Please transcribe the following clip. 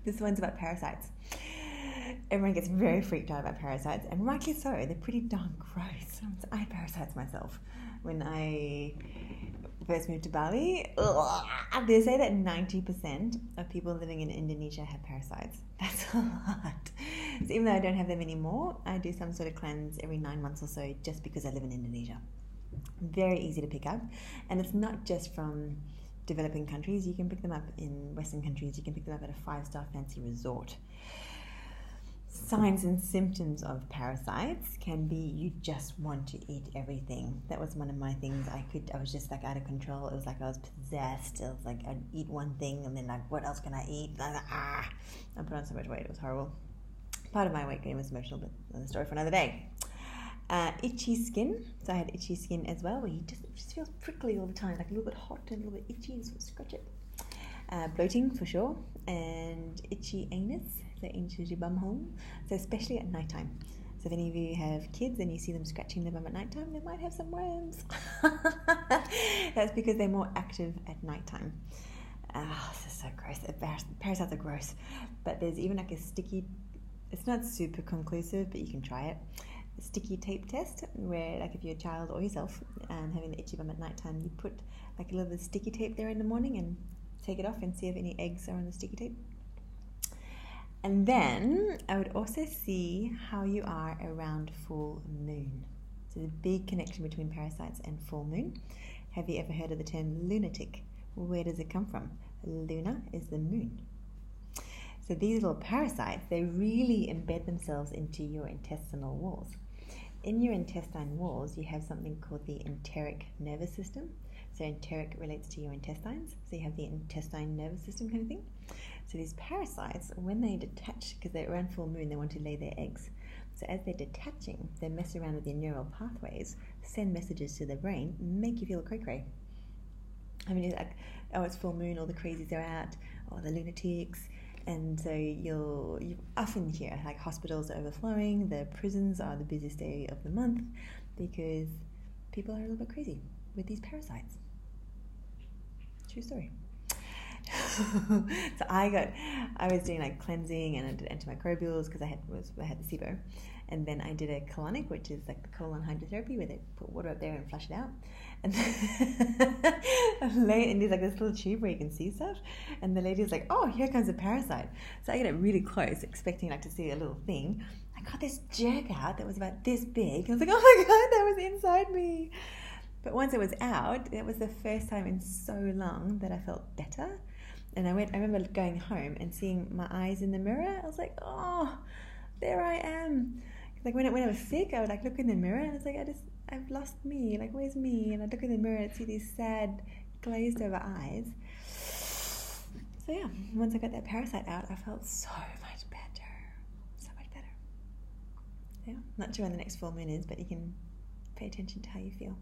This one's about parasites. Everyone gets very freaked out about parasites, and rightly so. They're pretty darn gross. I had parasites myself when I first moved to Bali. They say that 90% of people living in Indonesia have parasites. That's a lot. So even though I don't have them anymore, I do some sort of cleanse every 9 months or so just because I live in Indonesia. Very easy to pick up, and it's not just from developing countries. You can pick them up in Western countries. You can pick them up at a 5-star fancy resort. Signs and symptoms of parasites can be you just want to eat everything. That was one of my things. I was just like out of control. It was like I was possessed. It was like I'd eat one thing and then like, what else can I eat? And I put on so much weight. It was horrible. Part of my weight gain was emotional, but another story for another day. Itchy skin. So I had itchy skin as well, where it just feels prickly all the time, like a little bit hot and a little bit itchy, and sort of scratch it. Bloating for sure, and itchy anus, so into your bum hole. So especially at nighttime. So if any of you have kids and you see them scratching their bum at nighttime, they might have some worms. That's because they're more active at nighttime. This is so gross. Parasites are gross. But there's even like a sticky, it's not super conclusive, but you can try it. A sticky tape test, where like if you're a child or yourself having the itchy bum at nighttime, you put like a little sticky tape there in the morning and take it off and see if any eggs are on the sticky tape. And then I would also see how you are around full moon. So there's a big connection between parasites and full moon. Have you ever heard of the term lunatic? Where does it come from? Luna is the moon. So these little parasites, they really embed themselves into your intestinal walls. In your intestine walls, you have something called the enteric nervous system. So enteric relates to your intestines. So you have the intestine nervous system kind of thing. So these parasites, when they detach, because they're around full moon, they want to lay their eggs. So as they're detaching, they mess around with your neural pathways, send messages to the brain, make you feel cray-cray. I mean, it's like, oh, it's full moon, all the crazies are out, or the lunatics. And so you often hear like hospitals are overflowing, the prisons are the busiest day of the month because people are a little bit crazy with these parasites. True story. So I was doing like cleansing and I did antimicrobials because I had the SIBO, and then I did a colonic, which is like the colon hydrotherapy, where they put water up there and flush it out, and and there's like this little tube where you can see stuff, and the lady was like, "Oh, here comes a parasite." So I get it really close, expecting like to see a little thing. I got this jerk out that was about this big. I was like, "Oh my god, that was inside me!" But once it was out, it was the first time in so long that I felt better. And I remember going home and seeing my eyes in the mirror. I was like, oh, there I am. Like when I was sick, I would like look in the mirror and I was like, I've lost me. Like, where's me? And I'd look in the mirror and see these sad, glazed over eyes. So yeah, once I got that parasite out, I felt so much better. So much better. Yeah, not sure when the next full moon is, but you can pay attention to how you feel.